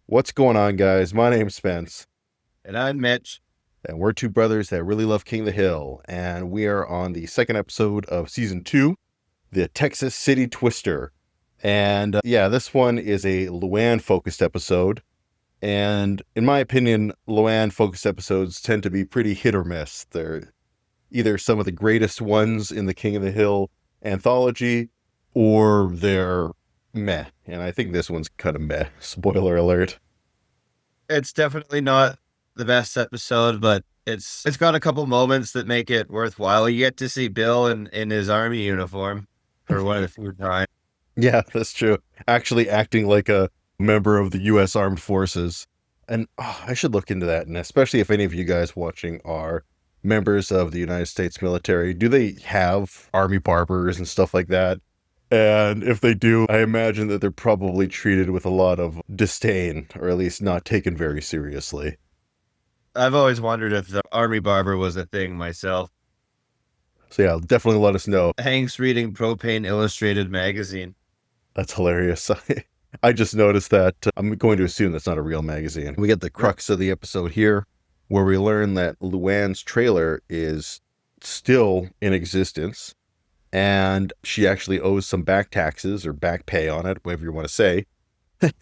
What's going on, guys? My name's Spence, And I'm Mitch. and we're two brothers that really love King of the Hill, and we are on the second episode of season 2, the Texas City Twister. And yeah, this one is a Luann-focused episode, and in my opinion, Luann-focused episodes tend to be pretty hit or miss. They're either some of the greatest ones in the King of the Hill anthology, or they're meh. And I think this one's kind of meh. Spoiler alert. It's definitely not the best episode, but it's got a couple moments that make it worthwhile. You get to see Bill in his army uniform for one of the few times. Yeah, that's true. Actually acting like a member of the U.S. Armed Forces. And I should look into that. And especially if any of you guys watching are members of the United States military, do they have army barbers and stuff like that? And if they do, I imagine that they're probably treated with a lot of disdain, or at least not taken very seriously. I've always wondered if the army barber was a thing myself. So yeah, definitely let us know. Hank's reading Propane Illustrated magazine. That's hilarious. I just noticed that. I'm going to assume that's not a real magazine. We get the crux of the episode here, where we learn that Luann's trailer is still in existence, and she actually owes some back taxes or back pay on it, whatever you want to say.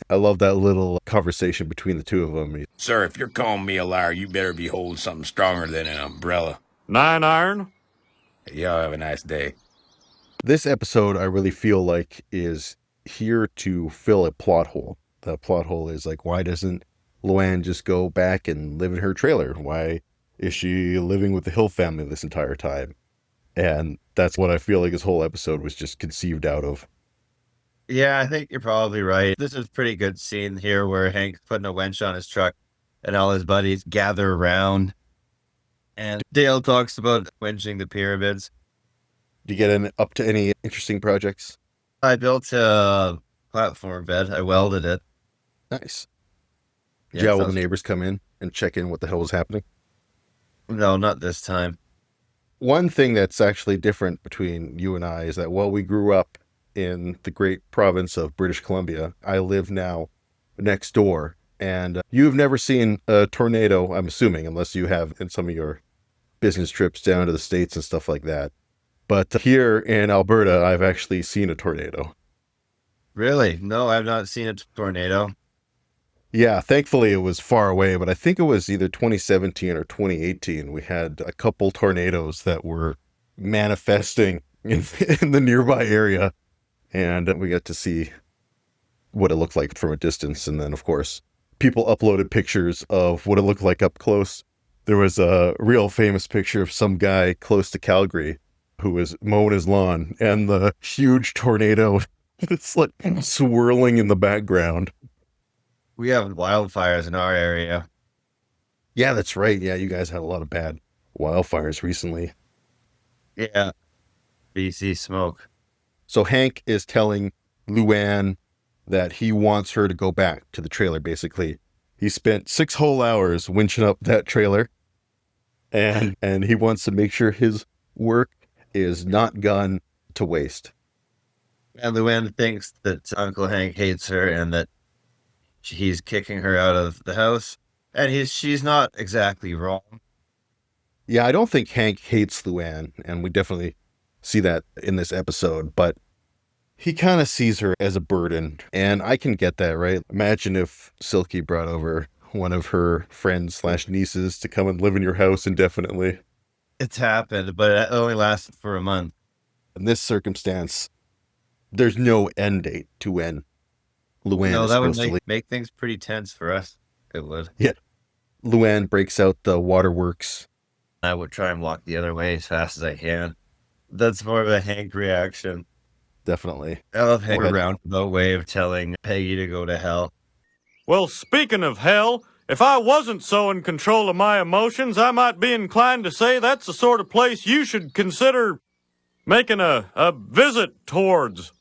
I love that little conversation between the two of them. Sir, if you're calling me a liar, you better be holding something stronger than an umbrella. 9 iron? Y'all have a nice day. This episode, I really feel like, is here to fill a plot hole. The plot hole is like, why doesn't Luann just go back and live in her trailer? Why is she living with the Hill family this entire time? And that's what I feel like this whole episode was just conceived out of. Yeah, I think you're probably right. This is a pretty good scene here where Hank's putting a wench on his truck and all his buddies gather around. And Dale talks about wenching the pyramids. Do you get up to any interesting projects? I built a platform bed. I welded it. Nice. Yeah, Did you have all the sounds- neighbors come in and check in what the hell was happening? No, not this time. One thing that's actually different between you and I is that while we grew up in the great province of British Columbia, I live now next door. And you've never seen a tornado, I'm assuming, unless you have in some of your business trips down to the States and stuff like that. But here in Alberta, I've actually seen a tornado. Really? No, I've not seen a tornado. Yeah, thankfully it was far away, but I think it was either 2017 or 2018. We had a couple tornadoes that were manifesting in the nearby area, and we got to see what it looked like from a distance. And then, of course, people uploaded pictures of what it looked like up close. There was a real famous picture of some guy close to Calgary who was mowing his lawn, and the huge tornado is like swirling in the background. We have wildfires in our area. Yeah, that's right. Yeah, you guys had a lot of bad wildfires recently. Yeah. BC smoke. So Hank is telling Luann that he wants her to go back to the trailer, basically. He spent 6 whole hours winching up that trailer, and he wants to make sure his work is not gone to waste. And Luann thinks that Uncle Hank hates her and that he's kicking her out of the house. And she's not exactly wrong. Yeah, I don't think Hank hates Luann, and we definitely see that in this episode, but he kind of sees her as a burden, and I can get that, right? Imagine if Silky brought over one of her friends / nieces to come and live in your house indefinitely. It's happened, but it only lasted for a month. In this circumstance, there's no end date to when Luann No, is that would supposed to leave. make things pretty tense for us. It would. Luann breaks out the waterworks. I would try and walk the other way as fast as I can. That's more of a Hank reaction. Definitely. I love Hank Go ahead. roundabout way of telling Peggy to go to hell. Well, speaking of hell, if I wasn't so in control of my emotions, I might be inclined to say that's the sort of place you should consider making a visit towards.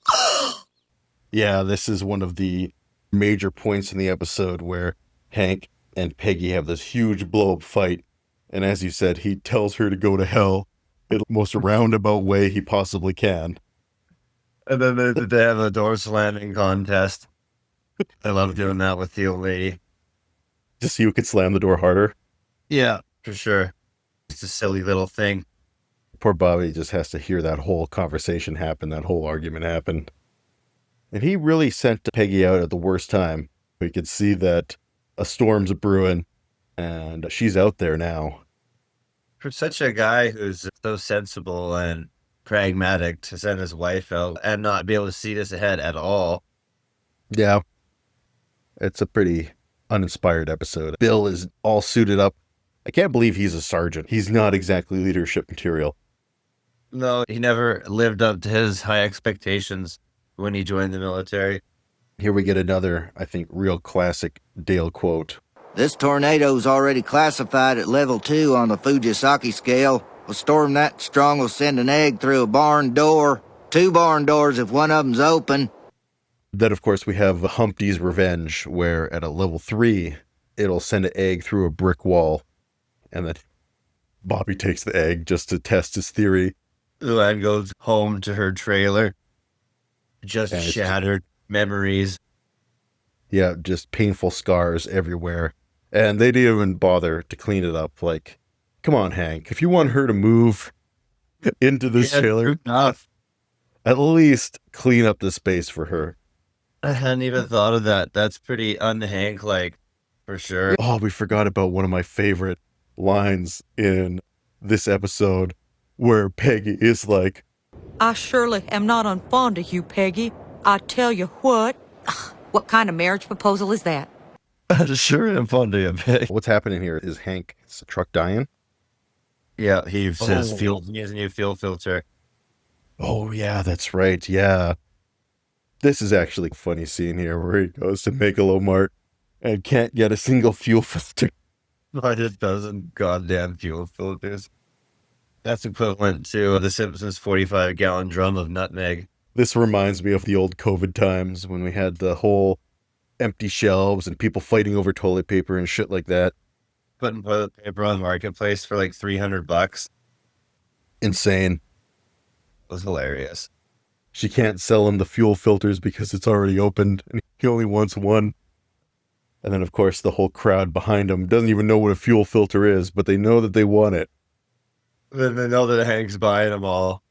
Yeah, this is one of the major points in the episode where Hank and Peggy have this huge blow-up fight. And as you said, he tells her to go to hell in the most roundabout way he possibly can. And then they have a door slamming contest. I love doing that with the old lady. Just so you could slam the door harder. Yeah, for sure. It's a silly little thing. Poor Bobby just has to hear that whole conversation happen, that whole argument happen. And he really sent Peggy out at the worst time. We could see that a storm's brewing, and she's out there now. For such a guy who's so sensible and pragmatic to send his wife out and not be able to see this ahead at all. Yeah. It's a pretty uninspired episode. Bill is all suited up. I can't believe he's a sergeant. He's not exactly leadership material. No, he never lived up to his high expectations when he joined the military. Here we get another, I think, real classic Dale quote. This tornado's already classified at level 2 on the Fujisaki scale. A storm that strong will send an egg through a barn door. 2 barn doors if one of them's open. Then, of course, we have Humpty's Revenge, where at a level 3, it'll send an egg through a brick wall. And then Bobby takes the egg just to test his theory. Luann goes home to her trailer. Just And it's- shattered memories. Yeah, just painful scars everywhere. And they didn't even bother to clean it up. Like, come on, Hank. If you want her to move into this trailer, Enough. at least clean up the space for her. I hadn't even thought of that. That's pretty un-Hank-like, for sure. Oh, we forgot about one of my favorite lines in this episode where Peggy is like, I surely am not unfond of you, Peggy. I tell you what. What kind of marriage proposal is that? Sure am fond of you, Peg. what's happening here? Is Hank's truck dying? Yeah, he says Oh. he has a new fuel filter. Oh, yeah, that's right. Yeah. This is actually a funny scene here where he goes to Megalomart and can't get a single fuel filter. But it doesn't goddamn fuel filters. That's equivalent to The Simpsons 45-gallon drum of nutmeg. This reminds me of the old COVID times when we had the whole empty shelves and people fighting over toilet paper and shit like that. Putting toilet paper on Marketplace for like $300 Insane. was hilarious. She can't sell him the fuel filters because it's already opened and he only wants one. And then, of course, the whole crowd behind him doesn't even know what a fuel filter is, but they know that they want it. Then they know that Hank's buying them all.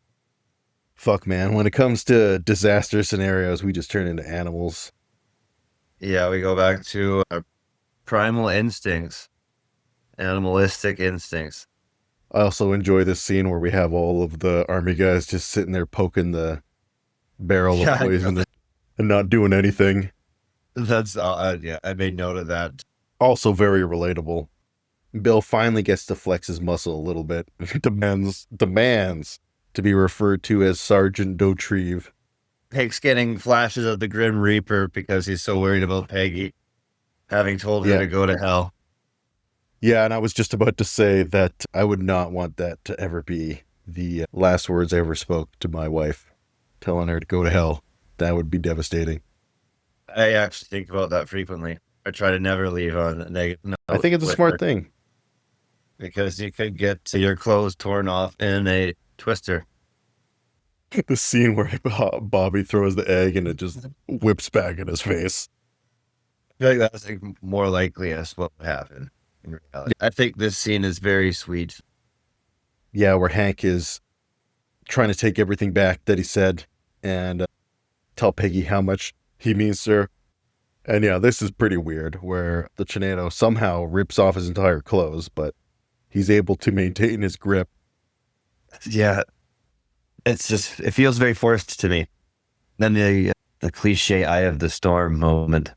Fuck, man. When it comes to disaster scenarios, we just turn into animals. Yeah, we go back to our primal instincts, animalistic instincts. I also enjoy this scene where we have all of the army guys just sitting there poking the barrel Yeah, of I poison know. and not doing anything. That's yeah, I made note of that. Also very relatable. Bill finally gets to flex his muscle a little bit. demands to be referred to as Sergeant Dautrieve. Hank's getting flashes of the Grim Reaper because he's so worried about Peggy having told her Yeah. to go to hell. Yeah, and I was just about to say that I would not want that to ever be the last words I ever spoke to my wife, telling her to go to hell. That would be devastating. I actually think about that frequently. I try to never leave on a negative note. I think it's a with smart her, thing. because you could get your clothes torn off in a twister. The scene where Bobby throws the egg and it just whips back in his face. I feel like that's like more likely as what would happen in reality. I think this scene is very sweet. Yeah, where Hank is trying to take everything back that he said and tell Peggy how much he means to her. And yeah, this is pretty weird where the tornado somehow rips off his entire clothes, but he's able to maintain his grip. Yeah, it's just it feels very forced to me. Then the cliche "eye of the storm" moment.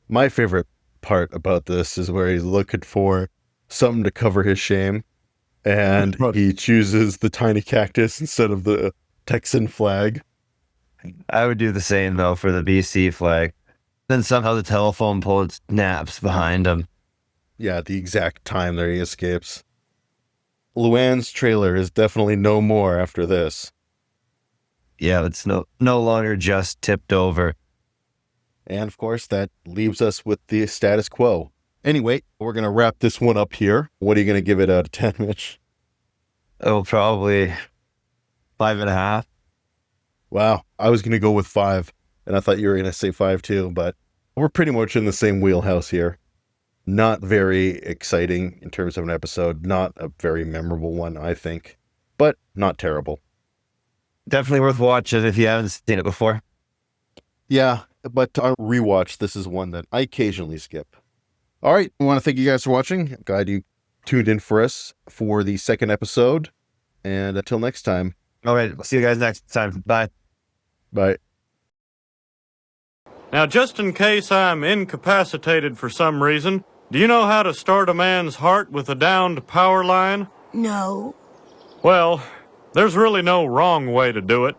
My favorite part about this is where he's looking for something to cover his shame, and he chooses the tiny cactus instead of the Texan flag. I would do the same though for the BC flag. Then somehow the telephone pole snaps behind him. Yeah, at the exact time that he escapes. Luann's trailer is definitely no more after this. Yeah, it's no longer just tipped over. And of course, that leaves us with the status quo. Anyway, we're going to wrap this one up here. What are you going to give it out of 10, Mitch? Oh, probably 5.5. Wow, I was going to go with 5, and I thought you were going to say 5 too, but We're pretty much in the same wheelhouse here. Not very exciting in terms of an episode. Not a very memorable one, I think. But not terrible. Definitely worth watching if you haven't seen it before. Yeah, but on rewatch, this is one that I occasionally skip. All right, I want to thank you guys for watching. Glad you tuned in for us for the second episode. And until next time. All right, see you guys next time. Bye. Bye. Now, just in case I'm incapacitated for some reason, do you know how to start a man's heart with a downed power line? No. Well, there's really no wrong way to do it.